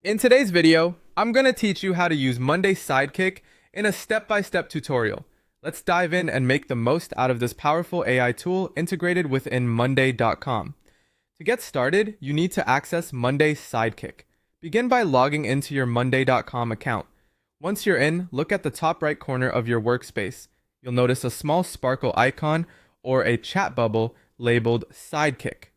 In today's video, I'm going to teach you how to use Monday Sidekick in a step-by-step tutorial. Let's dive in and make the most out of this powerful AI tool integrated within Monday.com. To get started, you need to access Monday Sidekick. Begin by logging into your Monday.com account. Once you're in, look at the top right corner of your workspace. You'll notice a small sparkle icon or a chat bubble labeled Sidekick.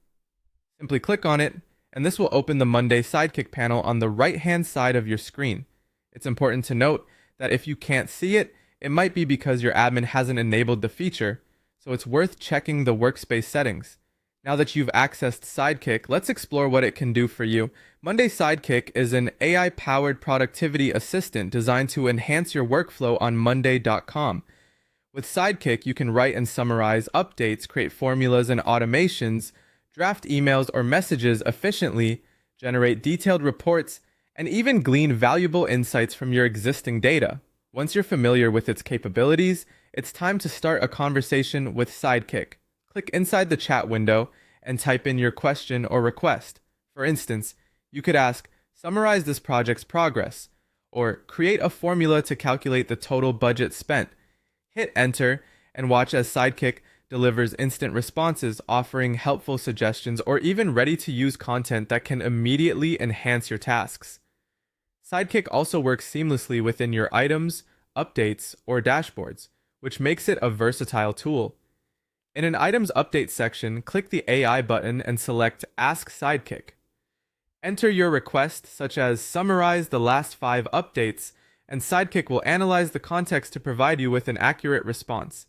Simply click on it, and this will open the Monday Sidekick panel on the right-hand side of your screen. It's important to note that if you can't see it, it might be because your admin hasn't enabled the feature, so it's worth checking the workspace settings. Now that you've accessed Sidekick, let's explore what it can do for you. Monday Sidekick is an AI-powered productivity assistant designed to enhance your workflow on Monday.com. With Sidekick, you can write and summarize updates, create formulas and automations, draft emails or messages efficiently, generate detailed reports, and even glean valuable insights from your existing data. Once you're familiar with its capabilities, it's time to start a conversation with Sidekick. Click inside the chat window and type in your question or request. For instance, you could ask, "Summarize this project's progress," or "Create a formula to calculate the total budget spent." Hit enter and watch as Sidekick delivers instant responses, offering helpful suggestions or even ready-to-use content that can immediately enhance your tasks. Sidekick also works seamlessly within your items, updates, or dashboards, which makes it a versatile tool. In an items update section, click the AI button and select Ask Sidekick. Enter your request, such as "Summarize the last 5 updates," and Sidekick will analyze the context to provide you with an accurate response.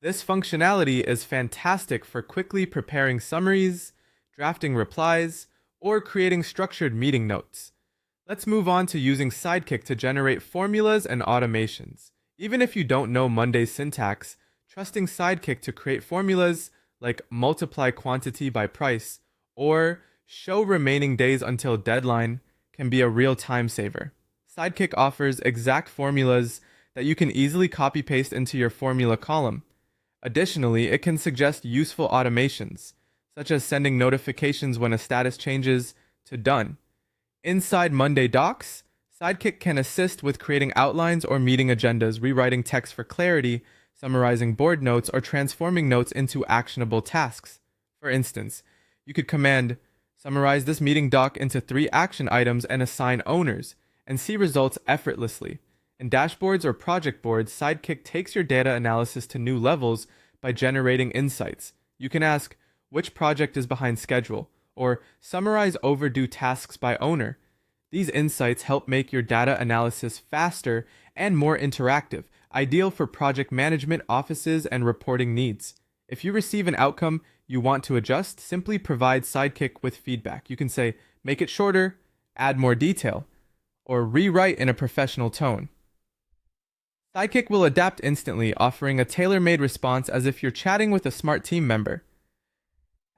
This functionality is fantastic for quickly preparing summaries, drafting replies, or creating structured meeting notes. Let's move on to using Sidekick to generate formulas and automations. Even if you don't know Monday's syntax, trusting Sidekick to create formulas like multiply quantity by price or show remaining days until deadline can be a real time saver. Sidekick offers exact formulas that you can easily copy-paste into your formula column. Additionally, it can suggest useful automations, such as sending notifications when a status changes to done. Inside Monday Docs, Sidekick can assist with creating outlines or meeting agendas, rewriting text for clarity, summarizing board notes, or transforming notes into actionable tasks. For instance, you could command, "Summarize this meeting doc into 3 action items and assign owners," and see results effortlessly. In dashboards or project boards, Sidekick takes your data analysis to new levels by generating insights. You can ask, "Which project is behind schedule?" or "Summarize overdue tasks by owner." These insights help make your data analysis faster and more interactive, ideal for project management, offices, and reporting needs. If you receive an outcome you want to adjust, simply provide Sidekick with feedback. You can say, "Make it shorter," "Add more detail," or "Rewrite in a professional tone." Sidekick will adapt instantly, offering a tailor-made response as if you're chatting with a smart team member.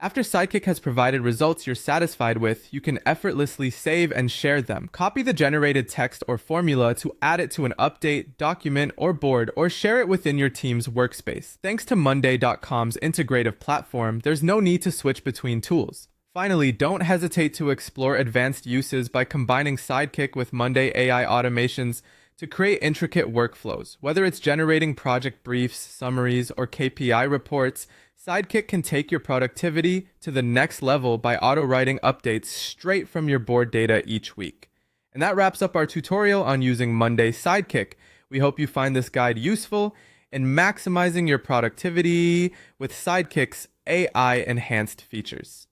After Sidekick has provided results you're satisfied with, you can effortlessly save and share them. Copy the generated text or formula to add it to an update, document, or board, or share it within your team's workspace. Thanks to Monday.com's integrative platform, there's no need to switch between tools. Finally, don't hesitate to explore advanced uses by combining Sidekick with Monday AI automations to create intricate workflows. Whether it's generating project briefs, summaries, or KPI reports, Sidekick can take your productivity to the next level by auto-writing updates straight from your board data each week. And that wraps up our tutorial on using Monday Sidekick. We hope you find this guide useful in maximizing your productivity with Sidekick's AI-enhanced features.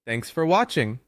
Thanks for watching.